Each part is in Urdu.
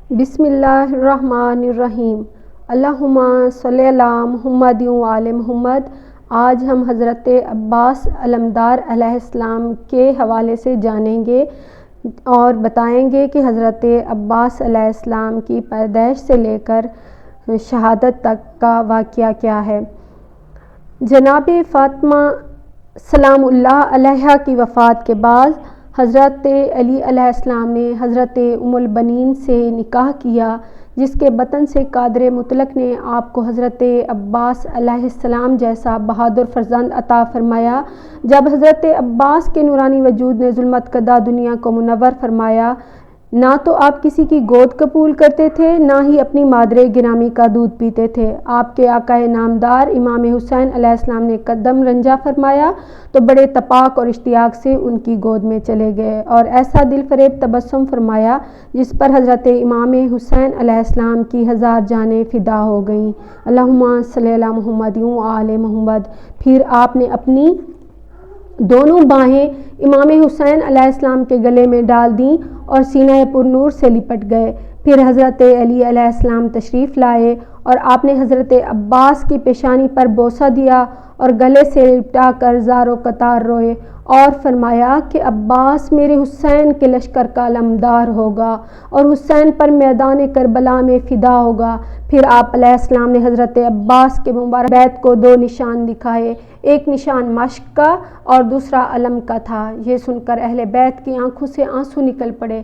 بسم اللہ الرحمن الرحیم۔ اللہم صلی علی محمد و آل محمد۔ آج ہم حضرت عباس علمدار علیہ السلام کے حوالے سے جانیں گے اور بتائیں گے کہ حضرت عباس علیہ السلام کی پیدائش سے لے کر شہادت تک کا واقعہ کیا ہے۔ جناب فاطمہ سلام اللہ علیہا کی وفات کے بعد حضرت علی علیہ السلام نے حضرت ام البنین سے نکاح کیا، جس کے بطن سے قادر مطلق نے آپ کو حضرت عباس علیہ السلام جیسا بہادر فرزند عطا فرمایا۔ جب حضرت عباس کے نورانی وجود نے ظلمت کدہ دنیا کو منور فرمایا، نہ تو آپ کسی کی گود قبول کرتے تھے، نہ ہی اپنی مادر گرامی کا دودھ پیتے تھے۔ آپ کے آقا نامدار امام حسین علیہ السلام نے قدم رنجہ فرمایا تو بڑے تپاک اور اشتیاق سے ان کی گود میں چلے گئے اور ایسا دل فریب تبسم فرمایا جس پر حضرت امام حسین علیہ السلام کی 1000 جانیں فدا ہو گئیں۔ اللہم صلی علی محمد و آل محمد۔ پھر آپ نے اپنی دونوں باہیں امام حسین علیہ السلام کے گلے میں ڈال دیں اور سینہ پر نور سے لپٹ گئے۔ پھر حضرت علی علیہ السلام تشریف لائے اور آپ نے حضرت عباس کی پیشانی پر بوسہ دیا اور گلے سے لپٹا کر زار و قطار روئے اور فرمایا کہ عباس میرے حسین کے لشکر کا علمدار ہوگا اور حسین پر میدان کربلا میں فدا ہوگا۔ پھر آپ علیہ السلام نے حضرت عباس کے مبارک بیت کو 2 نشان دکھائے، ایک نشان مشق کا اور دوسرا علم کا تھا۔ یہ سن کر اہل بیت کی آنکھوں سے آنسو نکل پڑے۔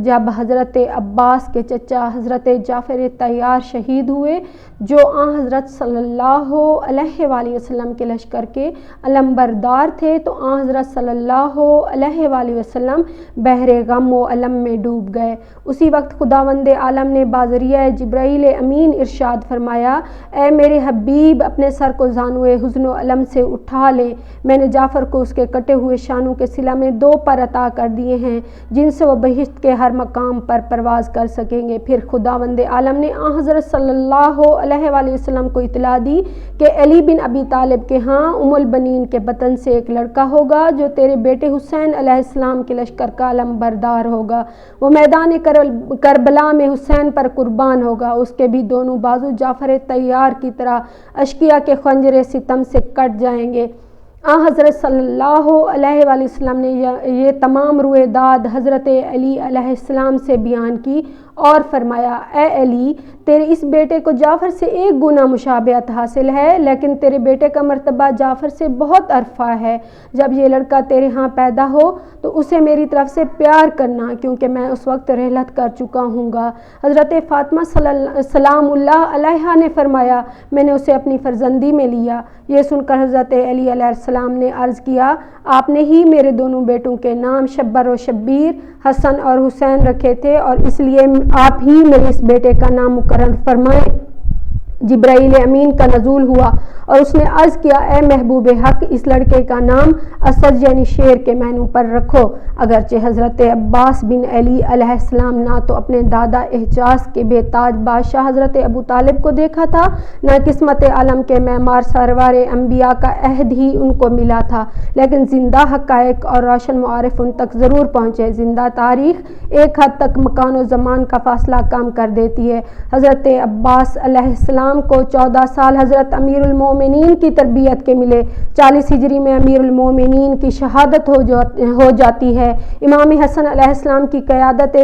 جب حضرت عباس کے چچا حضرت جعفر طیار شہید ہوئے، جو حضرت صلی اللہ علیہ وآلہ وسلم کے لشکر کے علم بردار تھے، تو حضرت صلی اللہ علیہ وآلہ وسلم بحر غم و علم میں ڈوب گئے۔ اسی وقت خداوند عالم نے بذریعہ جبرائیل امین ارشاد فرمایا، اے میرے حبیب، اپنے سر کو زانوئے حزن و علم سے اٹھا لے۔ میں نے جعفر کو اس کے کٹے ہوئے شانوں کے صلہ میں 2 پر عطا کر دیے ہیں، جن سے وہ بہشت کے ہر مقام پر پرواز کر سکیں گے۔ پھر خداوند عالم نے حضرت صلی اللہ علیہ وآلہ وسلم کو اطلاع دی کہ علی بن ابی طالب کے ہاں ام البنین کے بطن سے ایک لڑکا ہوگا جو تیرے بیٹے حسین علیہ السلام کے لشکر کا علم بردار ہوگا۔ وہ میدان کربلا میں حسین پر قربان ہوگا۔ اس کے بھی دونوں بازو جعفر طیار کی طرح اشکیا کے خنجر ستم سے کٹ جائیں گے۔ حضرت صلی اللہ علیہ وآلہ وسلم نے یہ تمام رویداد حضرت علی علیہ السلام سے بیان کی اور فرمایا، اے علی، تیرے اس بیٹے کو جعفر سے 1 گنا مشابہت حاصل ہے، لیکن تیرے بیٹے کا مرتبہ جعفر سے بہت ارفع ہے۔ جب یہ لڑکا تیرے ہاں پیدا ہو تو اسے میری طرف سے پیار کرنا، کیونکہ میں اس وقت رحلت کر چکا ہوں گا۔ حضرت فاطمہ سلام اللہ علیہا نے فرمایا، میں نے اسے اپنی فرزندی میں لیا۔ یہ سن کر حضرت علی علیہ السلام نے عرض کیا، آپ نے ہی میرے دونوں بیٹوں کے نام شبر و شبیر، حسن اور حسین رکھے تھے، اور اس لیے آپ ہی میرے اس بیٹے کا نام مقرر فرمائیں۔ جبرائیل امین کا نزول ہوا اور اس نے عرض کیا، اے محبوب حق، اس لڑکے کا نام اسد یعنی شیر کے معنوں پر رکھو۔ اگرچہ حضرت عباس بن علی علیہ السلام نہ تو اپنے دادا احجاز کے بے تاج بادشاہ حضرت ابو طالب کو دیکھا تھا، نہ قسمت عالم کے معمار سرور انبیاء کا عہد ہی ان کو ملا تھا، لیکن زندہ حقائق اور روشن معارف ان تک ضرور پہنچے۔ زندہ تاریخ ایک حد تک مکان و زمان کا فاصلہ کم کر دیتی ہے۔ حضرت عباس علیہ السلام کو 14 سال حضرت امیر المومنین کی تربیت کے ملے۔ 40 ہجری میں امیر المومنین کی شہادت ہو جاتی ہے۔ امام حسن علیہ السلام کی قیادت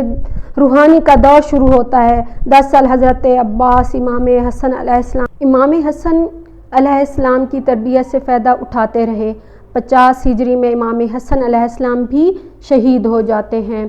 روحانی کا دور شروع ہوتا ہے۔ 10 سال حضرت عباس امام حسن علیہ السلام کی تربیت سے فائدہ اٹھاتے رہے۔ 50 ہجری میں امام حسن علیہ السلام بھی شہید ہو جاتے ہیں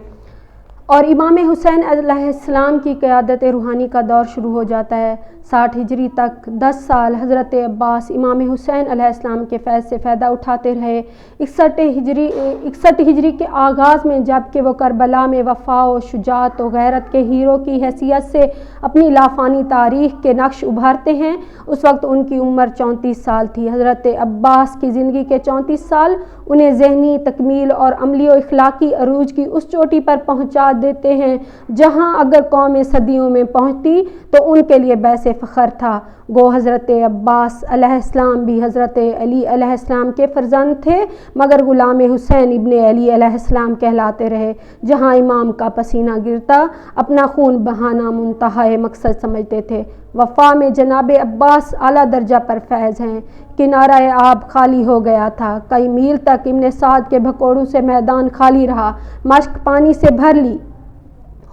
اور امام حسین علیہ السلام کی قیادت روحانی کا دور شروع ہو جاتا ہے۔ 60 ہجری تک 10 سال حضرت عباس امام حسین علیہ السلام کے فیض سے فائدہ اٹھاتے رہے۔ 61 ہجری کے آغاز میں جب کہ وہ کربلا میں وفا و شجاعت و غیرت کے ہیرو کی حیثیت سے اپنی لافانی تاریخ کے نقش ابھارتے ہیں، اس وقت ان کی عمر 34 سال تھی۔ حضرت عباس کی زندگی کے 34 سال انہیں ذہنی تکمیل اور عملی و اخلاقی عروج کی اس چوٹی پر پہنچا دیتے ہیں جہاں اگر قوم صدیوں میں پہنچتی تو ان کے لیے باعث فخر تھا۔ گو حضرت عباس علیہ السلام بھی حضرت علی علیہ السلام کے فرزند تھے، مگر غلام حسین ابن علی علیہ السلام کہلاتے رہے۔ جہاں امام کا پسینہ گرتا اپنا خون بہانا منتہائے مقصد سمجھتے تھے۔ وفا میں جناب عباس اعلیٰ درجہ پر فیض ہیں۔ کنارہ آب خالی ہو گیا تھا، کئی میل تک ابن سعد کے بھگوڑوں سے میدان خالی رہا۔ مشق پانی سے بھر لی،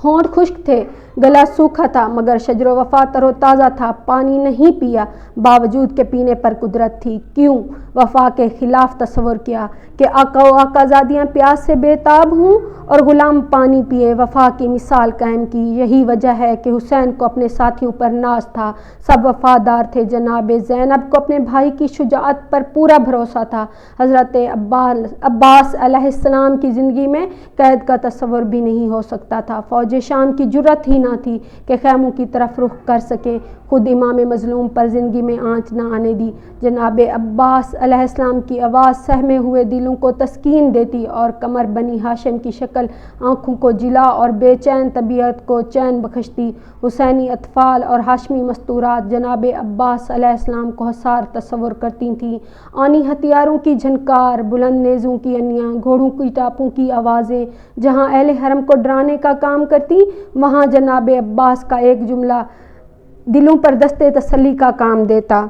ہونٹ خشک تھے، گلا سوکھا تھا، مگر شجر و وفا تر و تازہ تھا۔ پانی نہیں پیا، باوجود کہ پینے پر قدرت تھی۔ کیوں وفا کے خلاف تصور کیا کہ آقا و آقازادیاں پیاس سے بے تاب ہوں اور غلام پانی پیے؟ وفا کی مثال قائم کی۔ یہی وجہ ہے کہ حسین کو اپنے ساتھیوں پر ناز تھا، سب وفادار تھے۔ جناب زینب کو اپنے بھائی کی شجاعت پر پورا بھروسہ تھا۔ حضرت عباس علیہ السلام کی زندگی میں قید کا تصور بھی نہیں ہو سکتا تھا۔ فوج شام کی جرأت ہی نہ تھی کہ خیموں کی طرف رخ کر سکے۔ خود امام مظلوم پر زندگی میں آنچ نہ آنے دی۔ جناب عباس علیہ السلام کی آواز سہمے ہوئے دلوں کو تسکین دیتی اور قمر بنی ہاشم کی شکل آنکھوں کو جلا اور بے چین طبیعت کو چین بخشتی۔ حسینی اطفال اور ہاشمی مستورات جناب عباس علیہ السلام کو حصار تصور کرتی تھیں۔ آنی ہتھیاروں کی جھنکار، بلند نیزوں کی انیاں، گھوڑوں کی ٹاپوں کی آوازیں جہاں اہل حرم کو ڈرانے کا کام کرتی، وہاں جناب عباس کا ایک جملہ دلوں پر دستے تسلی کا کام دیتا۔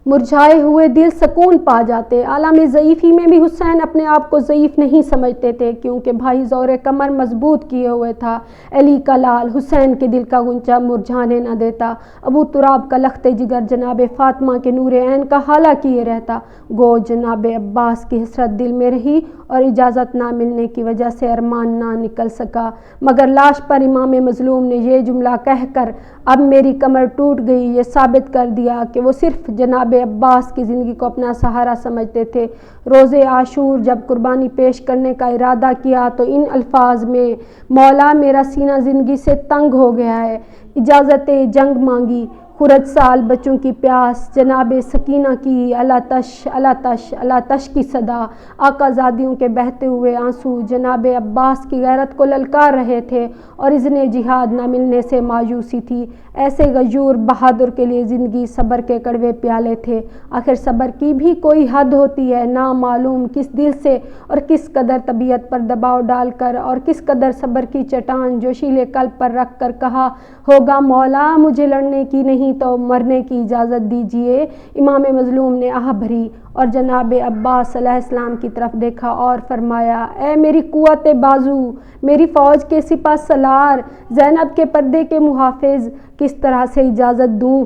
مرجھائے ہوئے دل سکون پا جاتے۔ عالم ضعیفی میں بھی حسین اپنے آپ کو ضعیف نہیں سمجھتے تھے، کیونکہ بھائی زور کمر مضبوط کیے ہوئے تھا۔ علی کا لال حسین کے دل کا غنچہ مرجھانے نہ دیتا۔ ابو تراب کا لخت جگر جناب فاطمہ کے نور عین کا حالہ کیے رہتا۔ گو جناب عباس کی حسرت دل میں رہی اور اجازت نہ ملنے کی وجہ سے ارمان نہ نکل سکا، مگر لاش پر امام مظلوم نے یہ جملہ کہہ کر اب میری کمر ٹوٹ گئی یہ ثابت کر دیا کہ وہ صرف جناب عباس کی زندگی کو اپنا سہارا سمجھتے تھے۔ روز عاشور جب قربانی پیش کرنے کا ارادہ کیا تو ان الفاظ میں مولا میرا سینہ زندگی سے تنگ ہو گیا ہے، اجازت جنگ مانگی۔ خرد سال بچوں کی پیاس، جناب سکینہ کی اللہ تش اللہ تش اللہ تش کی صدا، آقا زادیوں کے بہتے ہوئے آنسو جناب عباس کی غیرت کو للکار رہے تھے اور اذن جہاد نہ ملنے سے مایوسی تھی۔ ایسے غیور بہادر کے لیے زندگی صبر کے کڑوے پیالے تھے۔ آخر صبر کی بھی کوئی حد ہوتی ہے، نامعلوم کس دل سے اور کس قدر طبیعت پر دباؤ ڈال کر اور کس قدر صبر کی چٹان جوشیلے قلب پر رکھ کر کہا ہوگا مولا مجھے لڑنے کی نہیں تو مرنے کی اجازت دیجیے۔ امام مظلوم نے آہ بھری اور جناب عباس علیہ السلام کی طرف دیکھا اور فرمایا اے میری قوت بازو، میری فوج کے سپہ سالار، زینب کے پردے کے محافظ، کس طرح سے اجازت دوں؟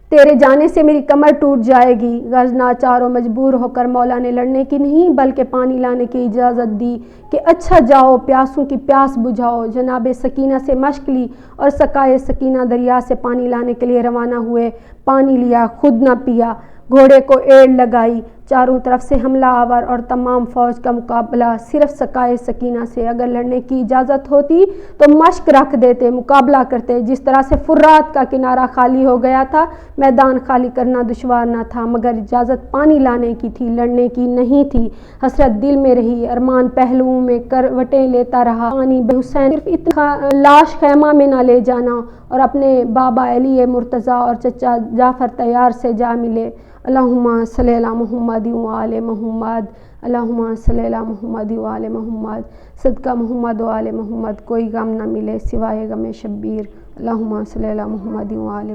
تیرے جانے سے میری کمر ٹوٹ جائے گی۔ غرض ناچار و مجبور ہو کر مولا نے لڑنے کی نہیں بلکہ پانی لانے کی اجازت دی کہ اچھا جاؤ پیاسوں کی پیاس بجھاؤ۔ جناب سکینہ سے مشق لی اور سقائے سکینہ دریا سے پانی لانے کے لیے روانہ ہوئے۔ پانی لیا، خود نہ پیا، گھوڑے کو ایڑ لگائی۔ چاروں طرف سے حملہ آور اور تمام فوج کا مقابلہ صرف سقائے سکینہ سے۔ اگر لڑنے کی اجازت ہوتی تو مشق رکھ دیتے، مقابلہ کرتے۔ جس طرح سے فرات کا کنارہ خالی ہو گیا تھا، میدان خالی کرنا دشوار نہ تھا، مگر اجازت پانی لانے کی تھی، لڑنے کی نہیں تھی۔ حسرت دل میں رہی، ارمان پہلوؤں میں کروٹیں لیتا رہا۔ پانی بے حسین صرف اتنا لاش خیمہ میں نہ لے جانا اور اپنے بابا علی مرتضیٰ اور چچا جعفر طیار سے جا ملے۔ اللہم صلی علی محمد و آل محمد، اللہم صلی علی محمد و آل محمد، صدقہ محمد و آل محمد۔ کوئی غم نہ ملے سوائے غم شبیر۔ اللہم صلی علی محمد و آل محمد۔